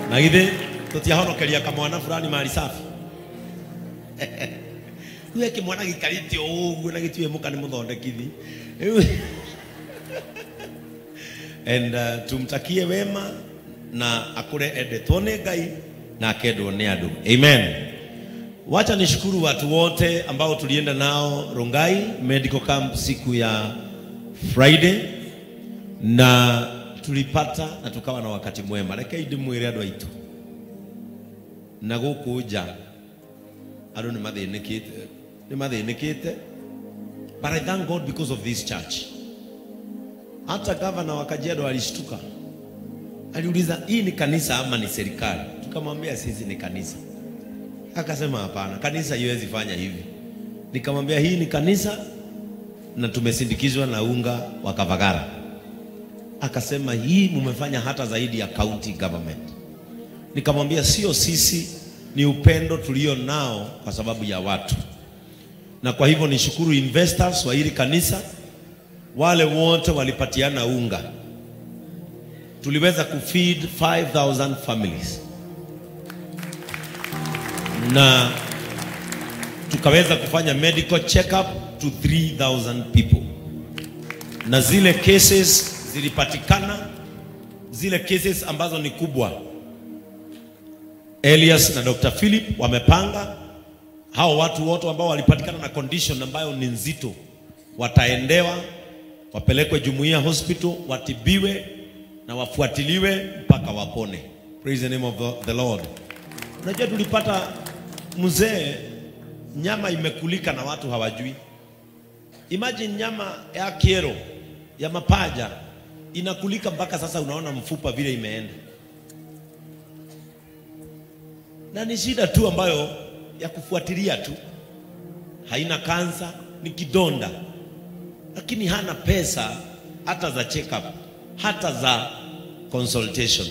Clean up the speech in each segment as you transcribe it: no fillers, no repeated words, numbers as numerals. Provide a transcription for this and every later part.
Na githe tutiahonokeria kamwana fulani mali safi. Niwe kimwana gikarite uguo na gitiwe muka ni muthondekithi. And tumtakie wema na akure endetwo ni Ngai na akedwo ni andu. Amen. Wacha nishukuru watu wote ambao tulienda nao Rongai Medical Camp siku ya Friday na tulipata na tukawa na wakati mwema. Reke ndimwire andu aitu na guku nja andu ni mathinikite, but I thank God because of this church. Hata governor wa Kajiado alishtuka, aliuliza hii ni kanisa ama ni serikali? Tukamwambia sisi ni kanisa. Akasema hapana, kanisa haiwezi fanya hivi. Nikamwambia hii ni kanisa na tumesindikizwa na unga wa Kavagara. Akasema hii mumefanya hata zaidi ya county government. Nikamwambia sio sisi, ni upendo tulio nao kwa sababu ya watu. Na kwa hivyo nishukuru investors wa hili kanisa, wale wote walipatiana unga. Tuliweza kufeed 5,000 families. Na tukaweza kufanya medical check-up to 3,000 people. Na zile cases zilipatikana, zile cases ambazo ni kubwa, Elias na Dr. Philip wamepanga hao watu wote ambao walipatikana na condition ambayo ni nzito wataendewa, wapelekwe Jumuiya Hospital, watibiwe na wafuatiliwe mpaka wapone. Praise the name of the Lord. Unajua tulipata mzee nyama imekulika na watu hawajui. Imagine nyama ya kiero ya mapaja inakulika mpaka sasa unaona mfupa vile imeenda. Na ni shida tu ambayo ya kufuatilia tu. Haina kansa, ni kidonda. Lakini hana pesa hata za check-up, hata za consultation.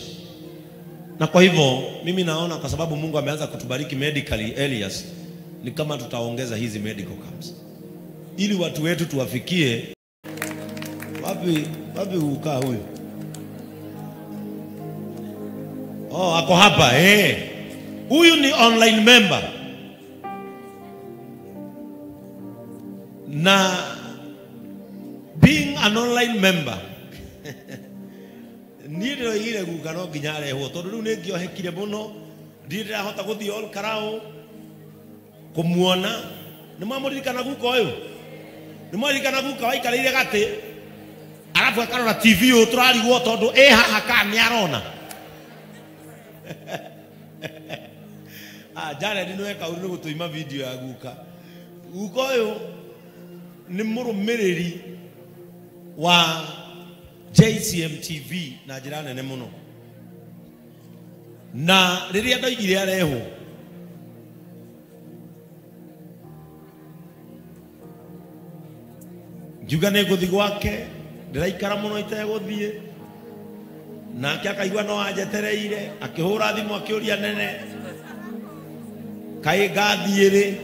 Na kwa hivyo mimi naona kwa sababu Mungu ameanza kutubariki medically Elias, ni kama tutaongeza hizi medical camps ili watu wetu tuwafikie. Wapi ukaa huyu? Oh, ako hapa huyu ni online member. Na being an online member niro ile gukano ginyare ho tondu riu ni ngiohekire muno ndira hota guthi all karao kumuona. Ni mwamuririkana guka uyu? Ni mwamuririkana guka waikarire gati arafu akarora TV uturarigwo tondu haha ka ni arona. Jana ndinoe kauri gutuima video ya guka. Guka uyu ni murumiriri wa JCM TV na njira nene muno. Na riria ndoigire areho njuga ne guthi gwake ndiraikara muno iteguthie, nake akaigua no anjetereire, akihura thimu akiuria nene kai gathiire.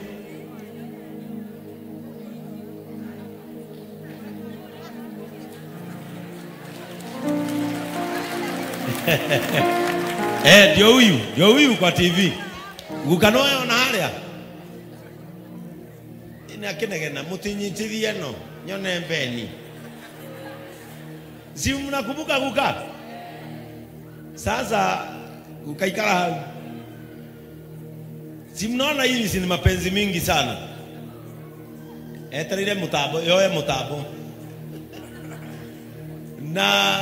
Ndio huyu kwa TV. Gukano yo na haria. Ina kinegena mutinyitithie no nyone mbeni. Si mnakumbuka guka? Sasa ukaikara hau. Si mnaona hili si mapenzi mingi sana. Eterire mutabo, yoe mutabo. Na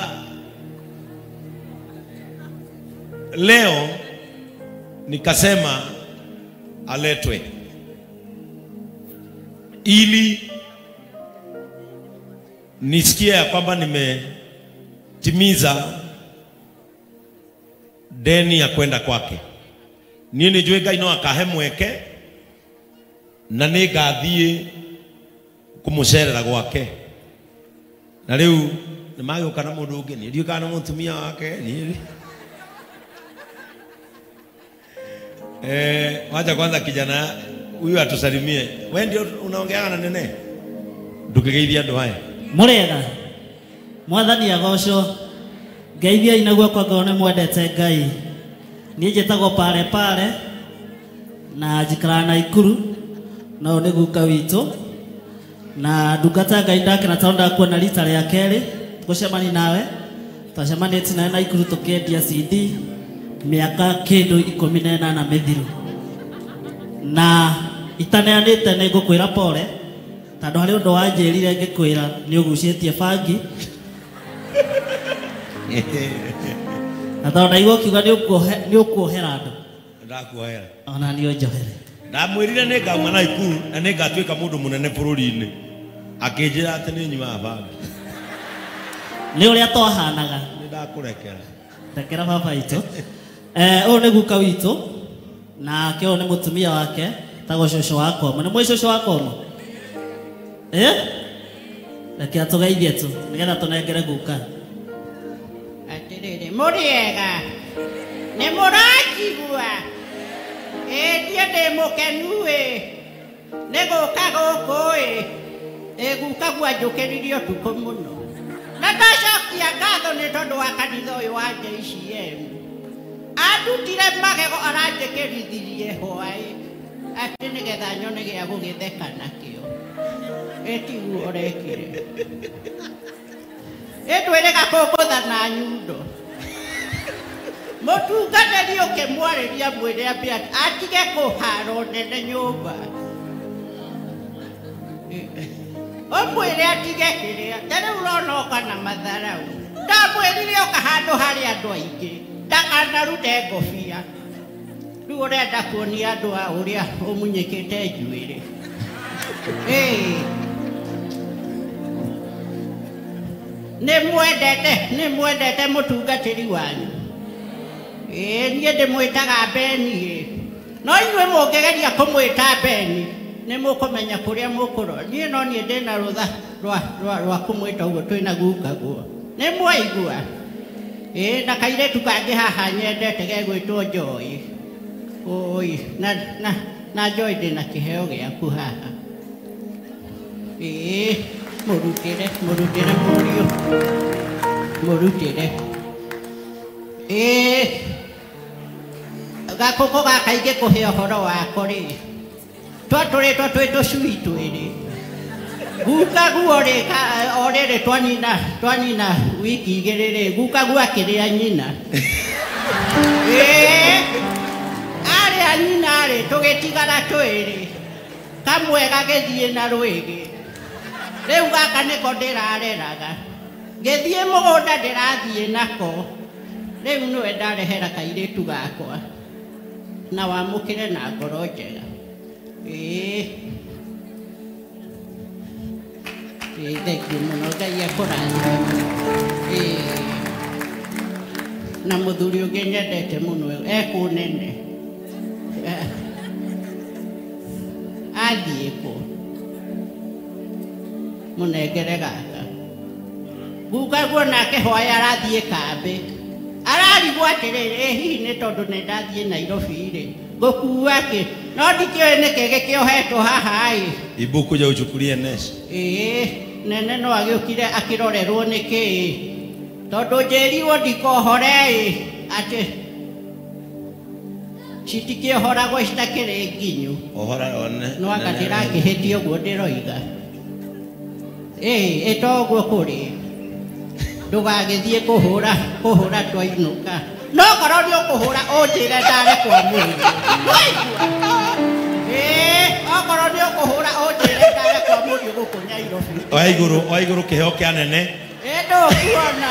leo nikasema aletwe ili nisikie ya kwamba nimetimiza deni ya kwenda kwake. Nini jwe Ngai no akahe mweke na nigathie kumucerera gwake. Na riu nimagioka na mundu ungi ni ndiuka na mutumia wake ni wacha kwanza kijana huyu atusalimie. Wewe ndio unaongea na nene? Ndukigeithia andu haya. Murega. Mwathani agocwo. Ngeithia inaguo kwa ngone mwendete Ngai. Niĩ njĩtagwo pale pale na njikara Naikuru no nĩ guka witũ na ndungata Ngai ndakena taonda kuona rita rĩa kerĩ gũcemania nawe twacemanĩtie nawe Naikuru tũkĩendia CD mĩaka kĩndũ 18 mĩthiru na itaneanĩte nĩ ngũkwĩra pole tondũ harĩ ũndũ wanjĩrire ngĩkwĩra nĩ ũgucĩtie bangi na tondũ ndaigua kiuga nĩ ũkuohera andũ ndakuohera ona nĩ ũnjohere ndamwĩrire nĩ ngauma Naikuru na nĩ ngatuĩka mũndũ mũnene bũrũri-inĩ akĩnjĩra atĩ nĩ nyumaga bangi nĩ ũrĩa twahanaga nĩ ndakũrekera rekera baba itũ ũyũ nĩ guka witũ na kĩo nĩ mũtumia wake tagwo cũcũ wa Komo nĩ mwĩ cũcũ wa Komo reke atũgeithie tu nĩgetha tũnengere guka atĩrĩrĩ mũrĩega nĩ mũranjigua ndiĩ ndĩ mũkenu nĩ gũka gũkũ guka gwanjũkĩririe ũtukũ mũno na ndacokia ngatho nĩ tondũ wa kanitha ũyũ wa JCM andutire magego aranjĩkĩrithirie hwaĩ atĩ nĩgetha nyone gĩa gũgĩtheka nakĩo tiguo ũrekire ĩndwĩrĩga kũngũthana nyundo mũtungatĩri ũkĩmwarĩria mwĩre ambia atige kũharo nene nyũmba ũmwĩre atige kĩrĩa tarĩu ũronoka na matharau ndamwĩrire oka handũ harĩ andũ aingĩ ndakanarute ngobia rĩu ũrenda kuonia andũ a ũrĩa ũmunyĩkĩte njuĩrĩ nĩ mwendete mũtungatĩri wanyu niĩ ndĩmwĩtaga Beni no inyuĩ mũngĩgeria kũmwĩta Beni nĩ mũkũmenya kũrĩa mũkũrora niĩ no niĩ ndĩna rũtha rwa kũmwĩta ũguo twĩna guka guo nĩ mwaigua na kairĩtu kangĩ haha nyendete gegwĩtwo Joy oi na Joy ndĩna kĩheo gĩaku haha mũrutĩre mũriũ mũrutĩre gakũkũ gaka ingĩkũhe ũhoro wako rĩ twatũrĩtwo twĩ tũcui twĩrĩ guka guo rĩ o rĩrĩ twanina wiki igĩrĩ rĩ guka guo akĩrĩa nyina arĩa nyina rĩ tũgĩtigara twĩrĩ kamwe gagĩthiĩ na rwĩgĩ rĩu gaka nĩko ndĩrareraga ngĩthiĩ mũgũnda ndĩrathiĩ nako rĩu nĩwe ndarehera kairĩtu gakwa na wamũkĩre na ngoro njega thengiũ mũno Ngai akũrathime na mũthuri ũngĩ nyendete mũno ekũnene athiĩ kũ mũnengere gaka guka guo nake hwaĩ arathiĩ kambĩ ararigwo atĩrĩrĩ hihi nĩ tondũ nĩ ndathiĩ Nairobi rĩ ngũkua kĩ no ndikĩoĩ nĩkĩ gĩkĩohetwo haha ibukuja uchukulie Ness nene no agĩũkire akĩrorerwo nĩkĩ tondũ njĩrirwo ndikohore atĩ citikĩohoragwo citakĩrĩ nginyu no anga ndĩrakĩhĩtia ũguo ndĩroiga ĩtoguo kũrĩ ndũgagĩthiĩ kũhũra twainũka no korwo nĩ ũkũhũra ũnjĩre ndare kwa mwĩrĩ okorwo nĩ ũkũhũra ũnjĩre ndare kwa mwĩrĩ gũkũ Nairobi wa igũrũ kĩheo kĩa nene ndũkuona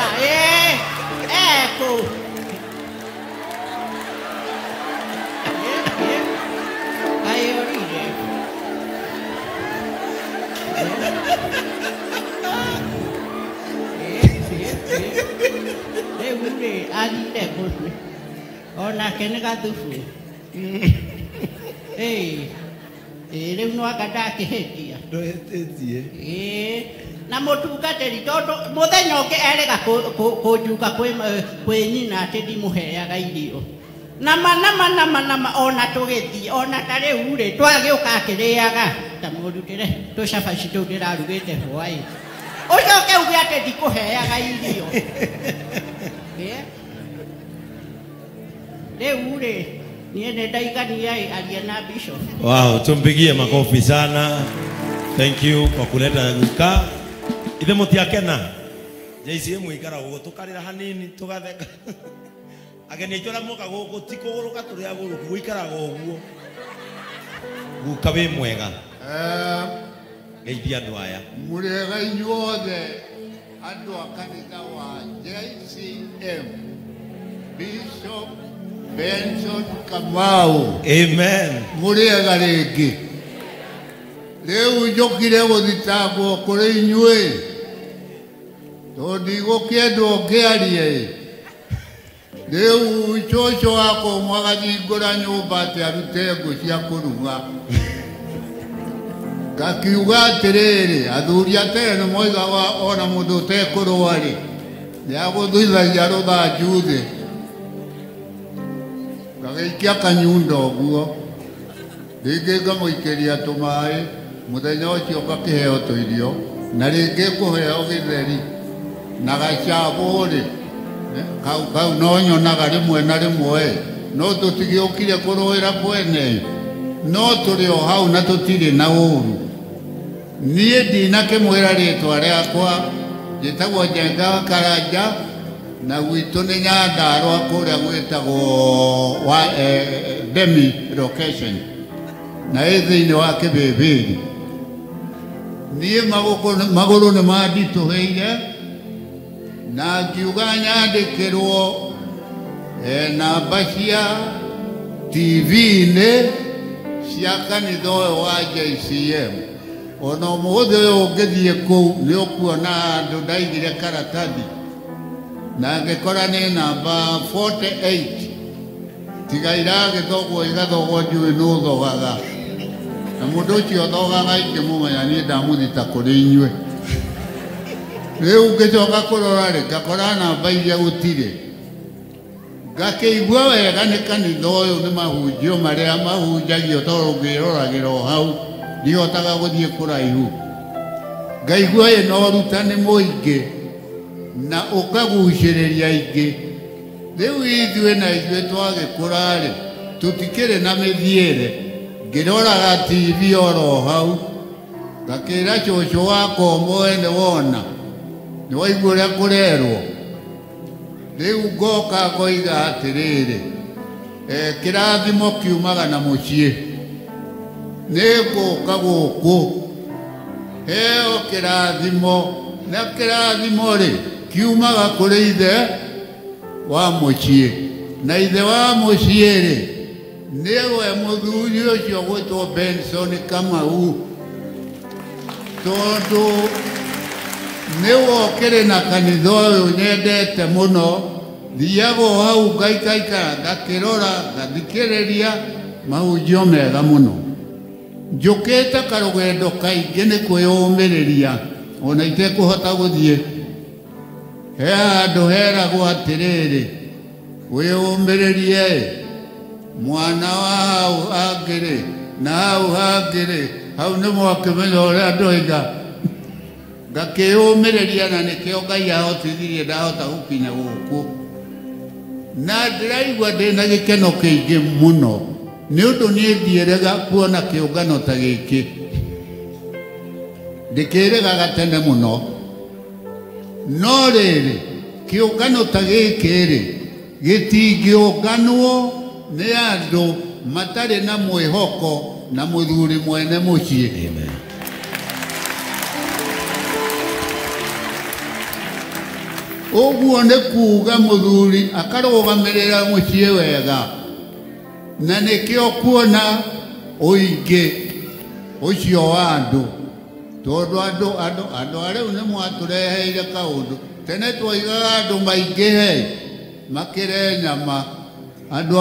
ekũ ayũrire rĩu rĩ athire kũrĩ onake nĩ gathubu rĩu no anga ndakĩhĩtia na mũtungatĩri tondũ mũthenya ũngĩ erĩga kũnjuka kwĩ nyina atĩ ndimũheaga irio nama ona tũgĩthiĩ ona ta rĩu rĩ twagĩũka akĩrĩaga ta mũrutĩre tũcabaci tũu ndĩrarugĩte hwaĩ ũcoke uge atĩ ndikũheaga irio ure niye ndaigania aliena bishop. Wow, tumpigie makofi sana. Thank you kwa kuleta guka. Ithe mutiakena. JCM ikara gugo tukarira hanini tugatheka. Ageni chora moka gugo tikuguluka turi aguru kuikara guguo. Guka we mwega. Geithia andu aya. Murega inyuothe andu akanitha wa JCM Bishop Benson Kamau. Amen. Murega ringi. Riu njokire guthitangwo kuri inyui. Tondigukendwo ngiarie. Riu coco wako mwaganyingura nyumba ati arute ngũ cia kũruga. Ngakiuga atiriri athuri atene moigaga ona mũndũ ũtekũrũa-rĩ nĩagũthithagia rũthanju thĩ. Ngagĩikia kanyunda ũguo rĩngĩ ngamũikĩria tũmaĩ mũthenya ũcio ngakĩheo tũirio na rĩngĩ kũheo gĩtheri na gacabũ-rĩ kau no nyonaga rĩmwe na rĩmwe no tũtigĩũkire kũrũĩra kwene no tũrĩ o hau na tũtirĩ na ũru. Niĩ ndinakĩmwĩra rĩtwa rĩakwa njĩtagwo Njenga Karanja na gwitũ nĩ Nyandarũa kũrĩa gwĩtagwo Demi location na ĩ thĩinĩ wa Kĩbĩbĩri. Niĩ magũrũ nĩ manditũhĩire na ngiuga nyandĩkĩrwo namba cia TV-inĩ cia kanitha ũyũ wa JCM. Ona ũmũthĩ ũyũ ũngĩthiĩ kũu nĩ ũkuona andũ ndaigire karatathi na ngĩkora nĩ namba 48 tiga iragĩthogwo igathogwo njũĩ nũ thogaga na mũndũ ũcio thogaga ingĩmũmenya niĩ ndamũthita kũrĩ inyuĩ. Rĩu ngĩcoka kũrora-rĩ ngakora namba iria gũtirĩ. Ngakĩigua wega nĩ kanitha ũyũ nĩ mahunjio marĩa mahunjagio tondũ ngĩroragĩra o hau ndihotaga gũthiĩ kũraihu. Ngaigua ĩna ũrutani mũingĩ na ũkagucĩrĩria aingĩ. Rĩu ithuĩ na ithuĩ twagĩkũra-rĩ tũtikĩrĩ na mĩthiĩre. Ngĩroraga TV oro hau ngakĩra cũcũ wakwa ũmwe nĩ wona nĩ waigua ũrĩa kũrerwo. Rĩu ngoka ngoiga atĩrĩrĩ kĩrathimo kiumaga na mũciĩ. Nĩ ngũka gũkũ heo kĩrathimo na kĩrathimo-rĩ kiumaga kũrĩ ithe wa mũciĩ na ithe wa mũciĩ-rĩ nĩwe mũthuri ũcio gwĩtwo Benson Kamau tondũ nĩwe ũkĩrĩ na kanitha ũyũ nyendete mũno. Thiaga hau ngaikaikara ngakĩrora ngathikĩrĩria mahunjio mega mũno. Njũkĩte karũgendo kaingĩ nĩ kwĩyũmĩrĩria ona itekũhota gũthiĩ. He handũ heragwo atĩrĩrĩ wĩyũmĩrĩrie mwana wa hau hangĩrĩ na hau hangĩrĩ hau nĩ mwakĩmenya ũrĩa ndoiga. Ngakĩyũmĩrĩria na nĩkĩo Ngai ahotithirie ndahota gũkinya gũkũ na ndĩraigua ndĩna gĩkeno kĩingĩ mũno nĩ ũndũ niĩ ndiĩrĩga kuona kĩũngano ta gĩkĩ. Ndĩkĩrĩgaga tene mũno no rĩrĩ kĩũngano ta gĩkĩ-rĩ gĩtingĩũnganwo nĩ andũ matarĩ na mwĩhoko na mũthuri mwene mũciĩ. Amen. Ũguo nĩ kuuga mũthuri akarũgamĩrĩra mũciĩ wega na nĩkĩo kuona ũingĩ ũcio wa andũ tondũ andũ a rĩu nĩ mwatũreheire kaũndũ. Tene twaigaga andũ maingĩhe makĩre nyama andũ